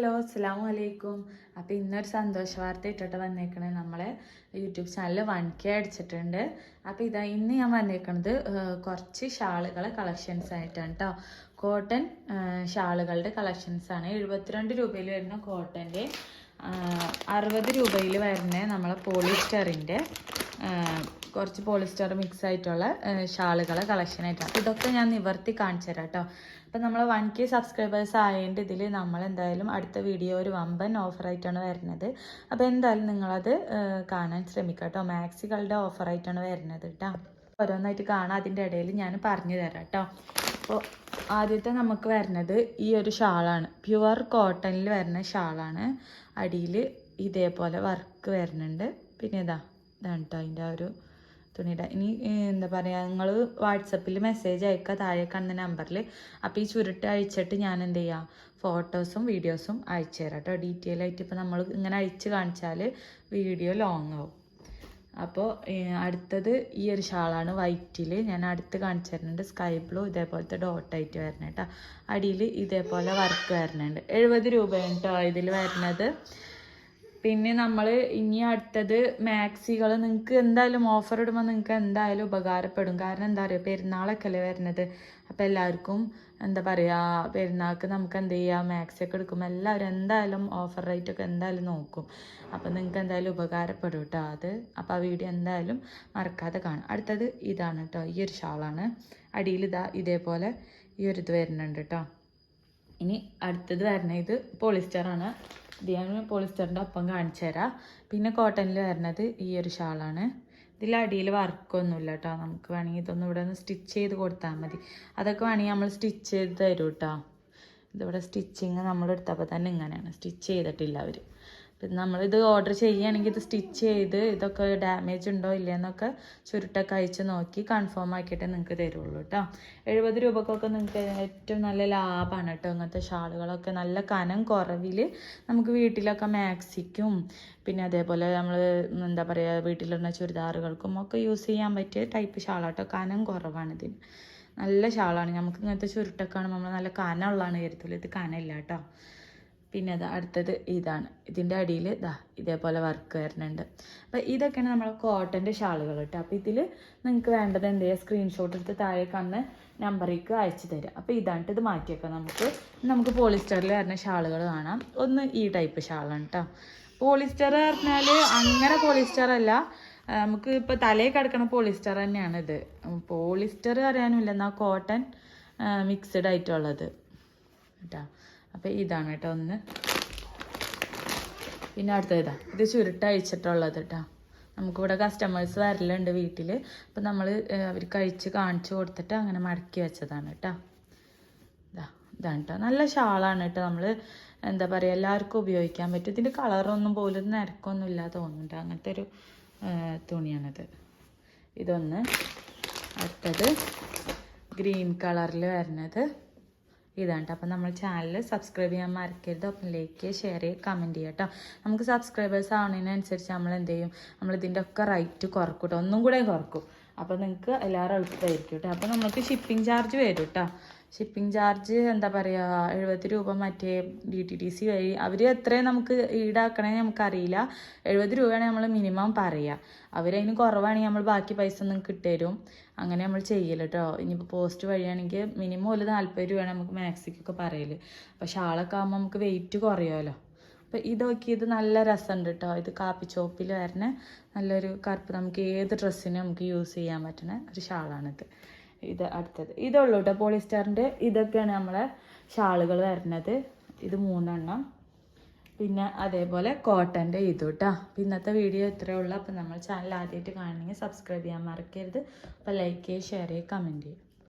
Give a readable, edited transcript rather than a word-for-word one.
Hello അസ്സലാമു അലൈക്കും. അപ്പോൾ ഇന്നൊരു സന്തോഷ വാർത്ത ഇട്ടിട്ട് വന്നേക്കണേ. നമ്മളെ യൂട്യൂബ് ചാനൽ 1K അടിച്ചിട്ടുണ്ട്. അപ്പോൾ ഇന്ന് ഞാൻ വന്നേക്കണത് കുറച്ച് കളക്ഷൻസ് ആയിട്ടാണ് കേട്ടോ. കോട്ടൺ ഷാളുകളുടെ കളക്ഷൻസാണ്. 72 രൂപയിൽ വരുന്ന കോട്ടൻ്റെ, 60 രൂപയിൽ വരുന്ന നമ്മളെ പോളിസ്റ്ററിൻ്റെ കുറച്ച് പോളിസ്റ്റർ മിക്സ് ആയിട്ടുള്ള ഷാളുകളെ കളക്ഷനായിട്ടാണ്. ഇതൊക്കെ ഞാൻ നിവർത്തി കാണിച്ചു തരാം കേട്ടോ. അപ്പം നമ്മൾ 1K സബ്സ്ക്രൈബേഴ്സ് ആയതിൻ്റെ ഇതിൽ നമ്മളെന്തായാലും അടുത്ത വീഡിയോ ഒരു വമ്പൻ ഓഫറായിട്ടാണ് വരുന്നത്. അപ്പോൾ എന്തായാലും നിങ്ങളത് കാണാൻ ശ്രമിക്കുക കേട്ടോ. മാക്സികളുടെ ഓഫറായിട്ടാണ് വരുന്നത് കേട്ടോ. ഓരോന്നായിട്ട് കാണാം, അതിൻ്റെ ഇടയിൽ ഞാൻ പറഞ്ഞു തരാം കേട്ടോ. അപ്പോൾ ആദ്യത്തെ നമുക്ക് വരുന്നത് ഈ ഒരു ഷാളാണ്. പ്യുവർ കോട്ടണിൽ വരുന്ന ഷാളാണ്. അടിയിൽ ഇതേപോലെ വർക്ക് വരുന്നുണ്ട്. പിന്നെ ഇതാണ് കേട്ടോ അതിൻ്റെ ആ ഒരു തുണിയുടെ. ഇനി എന്താ പറയുക, നിങ്ങൾ വാട്സപ്പിൽ മെസ്സേജ് അയക്കുക താഴെ കാണുന്ന നമ്പറിൽ. അപ്പോൾ ഈ ചുരുട്ട് അയച്ചിട്ട് ഞാൻ എന്ത് ചെയ്യാം, ഫോട്ടോസും വീഡിയോസും അയച്ചു തരാം കേട്ടോ. ഡീറ്റെയിൽ ആയിട്ട് ഇപ്പോൾ നമ്മൾ ഇങ്ങനെ അയച്ച് കാണിച്ചാൽ വീഡിയോ ലോങ് ആവും. അപ്പോൾ അടുത്തത് ഈ ഒരു ഷാളാണ് വൈറ്റിൽ. ഞാൻ അടുത്ത് കാണിച്ചു തരുന്നുണ്ട്. സ്കൈ ബ്ലൂ ഇതേപോലത്തെ ഡോട്ടായിട്ട് വരണം കേട്ടോ. അടിയിൽ ഇതേപോലെ വർക്ക് വരുന്നുണ്ട്. 70 രൂപയാണ് കേട്ടോ ഇതിൽ വരുന്നത്. പിന്നെ നമ്മൾ ഇനി അടുത്തത് മാക്സികൾ. നിങ്ങൾക്ക് എന്തായാലും ഓഫർ ഇടുമ്പോൾ നിങ്ങൾക്ക് എന്തായാലും ഉപകാരപ്പെടും. കാരണം എന്താ പറയുക, പെരുന്നാളൊക്കെ അല്ലേ വരുന്നത്. അപ്പോൾ എല്ലാവർക്കും എന്താ പറയുക, പെരുന്നാൾക്ക് നമുക്ക് എന്ത് ചെയ്യുക, മാക്സിയൊക്കെ എടുക്കുമ്പോൾ എല്ലാവരും എന്തായാലും ഓഫർ റേറ്റൊക്കെ എന്തായാലും നോക്കും. അപ്പോൾ നിങ്ങൾക്ക് എന്തായാലും ഉപകാരപ്പെടും കേട്ടോ അത്. അപ്പോൾ ആ വീഡിയോ എന്തായാലും മറക്കാതെ കാണും. അടുത്തത് ഇതാണ് കേട്ടോ, ഈ ഒരു ഷാളാണ്. അടിയിൽ ഇതേപോലെ ഈ ഒരു ഇത് വരുന്നുണ്ട് കേട്ടോ. ഇനി അടുത്തത് വരുന്നത് ഇത് പോളിസ്റ്ററാണ്. ഇത് ഞാൻ പോളിസ്റ്ററിൻ്റെ ഒപ്പം കാണിച്ചു തരാം. പിന്നെ കോട്ടണിൽ വരുന്നത് ഈ ഒരു ഷാളാണ്. ഇതിൽ അടിയിൽ വർക്കൊന്നുമില്ല കേട്ടോ. നമുക്ക് വേണമെങ്കിൽ ഇതൊന്നും ഇവിടെ ഒന്ന് സ്റ്റിച്ച് ചെയ്ത് കൊടുത്താൽ മതി. അതൊക്കെ വേണമെങ്കിൽ നമ്മൾ സ്റ്റിച്ച് ചെയ്ത് തരും കേട്ടോ. ഇതിവിടെ സ്റ്റിച്ചിങ് നമ്മൾ എടുത്തപ്പോൾ തന്നെ ഇങ്ങനെയാണ്, സ്റ്റിച്ച് ചെയ്തിട്ടില്ല അവർ. പിന്നെ നമ്മളിത് ഓർഡർ ചെയ്യുകയാണെങ്കിൽ ഇത് സ്റ്റിച്ച് ചെയ്ത് ഇതൊക്കെ ഡാമേജ് ഉണ്ടോ ഇല്ലയെന്നൊക്കെ ചുരുട്ടൊക്കെ അയച്ച് നോക്കി കൺഫേം ആക്കിയിട്ടേ നിങ്ങൾക്ക് തരുള്ളൂ കേട്ടോ. 70 രൂപക്കൊക്കെ നിങ്ങൾക്ക് ഏറ്റവും നല്ല ലാഭമാണ് കേട്ടോ. ഇങ്ങനത്തെ ഷാളുകളൊക്കെ നല്ല കനം കുറവിൽ നമുക്ക് വീട്ടിലൊക്കെ മാക്സിക്കും പിന്നെ അതേപോലെ നമ്മൾ എന്താ പറയുക വീട്ടിലിടുന്ന ചുരിദാറുകൾക്കും ഒക്കെ യൂസ് ചെയ്യാൻ പറ്റിയ ടൈപ്പ് ഷാളാട്ടോ. കനം കുറവാണ് ഇതിന്. നല്ല ഷാളാണ്. നമുക്ക് ഇങ്ങനത്തെ ചുരുട്ടൊക്കെ കാണുമ്പോൾ നമ്മൾ നല്ല കനമുള്ളതാണ് കരുതുള്ളൂ. ഇത് കനമില്ല കേട്ടോ. പിന്നെ അടുത്തത് ഇതാണ്. ഇതിൻ്റെ അടിയിൽ ഇതേപോലെ വർക്ക് വരുന്നുണ്ട്. അപ്പോൾ ഇതൊക്കെയാണ് നമ്മളെ കോട്ടൻ്റെ ഷാളുകൾ കേട്ടോ. അപ്പോൾ ഇതിൽ നിങ്ങൾക്ക് വേണ്ടത് എന്ത് ചെയ്യുക, സ്ക്രീൻഷോട്ട് എടുത്ത് താഴെ കാണുന്ന നമ്പറിലേക്ക് അയച്ചു തരാം. അപ്പോൾ ഇതാണ്. ഇത് മാറ്റിയേക്കാം. നമുക്ക് പോളിസ്റ്ററിൽ വരുന്ന ഷാളുകൾ കാണാം. ഒന്ന് ഈ ടൈപ്പ് ഷാളാണ് കേട്ടോ. പോളിസ്റ്റർ പറഞ്ഞാൽ അങ്ങനെ പോളിസ്റ്റർ അല്ല, നമുക്ക് ഇപ്പോൾ തലയിൽ കിടക്കണ പോളിസ്റ്റർ തന്നെയാണ് ഇത്. പോളിസ്റ്റർ അറിയാനുമില്ല, എന്നാൽ കോട്ടൺ മിക്സഡ് ആയിട്ടുള്ളത് കേട്ടോ. അപ്പോൾ ഇതാണ് കേട്ടോ ഒന്ന്. പിന്നെ അടുത്തത് ഇത് ചുരുട്ട് അഴിച്ചിട്ടുള്ളത് കേട്ടോ. നമുക്കിവിടെ കസ്റ്റമേഴ്സ് വരലുണ്ട് വീട്ടിൽ. അപ്പോൾ നമ്മൾ അവർ കഴിച്ച് കാണിച്ചു കൊടുത്തിട്ട് അങ്ങനെ മടക്കി വെച്ചതാണ് കേട്ടോ. ഇതാണ് കേട്ടോ. നല്ല ഷാളാണ് കേട്ടോ. നമ്മൾ എന്താ പറയുക, എല്ലാവർക്കും ഉപയോഗിക്കാൻ പറ്റും. ഇതിൻ്റെ കളറൊന്നും പോലും നിരക്കൊന്നും ഇല്ലാതെ തോന്നുന്നുണ്ട്. അങ്ങനത്തെ ഒരു തുണിയാണിത്. ഇതൊന്ന്. അടുത്തത് ഗ്രീൻ കളറിൽ വരുന്നത് ഇതാണ് കേട്ടോ. അപ്പം നമ്മൾ ചാനൽ സബ്സ്ക്രൈബ് ചെയ്യാൻ മറക്കരുത്. ഒപ്പം ലൈക്ക് ചെയ്യുക, ഷെയർ ചെയ്യുക, കമൻറ്റ് ചെയ്യുക കേട്ടോ. നമുക്ക് സബ്സ്ക്രൈബേഴ്സ് ആവുന്നതിനനുസരിച്ച് നമ്മൾ എന്ത് ചെയ്യും, നമ്മളിതിൻ്റെ ഒക്കെ റേറ്റ് കുറക്കും കേട്ടോ. ഒന്നും കൂടെ കുറക്കും. അപ്പോൾ നിങ്ങൾക്ക് എല്ലാവരും എളുപ്പമായിരിക്കും കേട്ടോ. അപ്പോൾ നമുക്ക് ഷിപ്പിംഗ് ചാർജ് വരും കേട്ടോ. ഷിപ്പിംഗ് ചാർജ് എന്താ പറയുക, 70 രൂപ മറ്റേ DTDC വഴി അവർ എത്രയും നമുക്ക് ഈടാക്കണമെന്ന് നമുക്കറിയില്ല. 70 രൂപയാണ് നമ്മൾ മിനിമം പറയുക. അവരതിന് കുറവാണെങ്കിൽ നമ്മൾ ബാക്കി പൈസ നിങ്ങൾക്ക് ഇട്ടുതരും. അങ്ങനെ നമ്മൾ ചെയ്യൽ കേട്ടോ. ഇനിയിപ്പോൾ പോസ്റ്റ് വഴിയാണെങ്കിൽ മിനിമം ഒരു 40 രൂപയാണ് നമുക്ക് മാക്സിക്കൊക്കെ പറയൽ. അപ്പോൾ ഷാളൊക്കെ ആകുമ്പോൾ നമുക്ക് വെയിറ്റ് കുറയുമല്ലോ. അപ്പോൾ ഇത് നല്ല രസമുണ്ട് കേട്ടോ. ഇത് കാപ്പി ചോപ്പിൽ വരുന്ന നല്ലൊരു കറുപ്പ്, നമുക്ക് ഏത് ഡ്രസ്സിനും നമുക്ക് യൂസ് ചെയ്യാൻ പറ്റുന്ന ഒരു ഷാളാണിത്. ഇത് അടുത്തത് ഇതുള്ളൂ കേട്ടോ പോളിസ്റ്ററിൻ്റെ. ഇതൊക്കെയാണ് നമ്മളെ ഷാളുകൾ വരുന്നത്. ഇത് 3 എണ്ണം. പിന്നെ അതേപോലെ കോട്ടൻ്റെ ഇത് കേട്ടോ. അപ്പോൾ ഇന്നത്തെ വീഡിയോ ഇത്രയേ ഉള്ളൂ. അപ്പോൾ നമ്മൾ ചാനൽ ആദ്യമായിട്ട് കാണണമെങ്കിൽ സബ്സ്ക്രൈബ് ചെയ്യാൻ മറക്കരുത്. അപ്പോൾ ലൈക്ക് ചെയ്യുക, ഷെയർ ചെയ്യുക, കമൻറ്റ് ചെയ്യുക.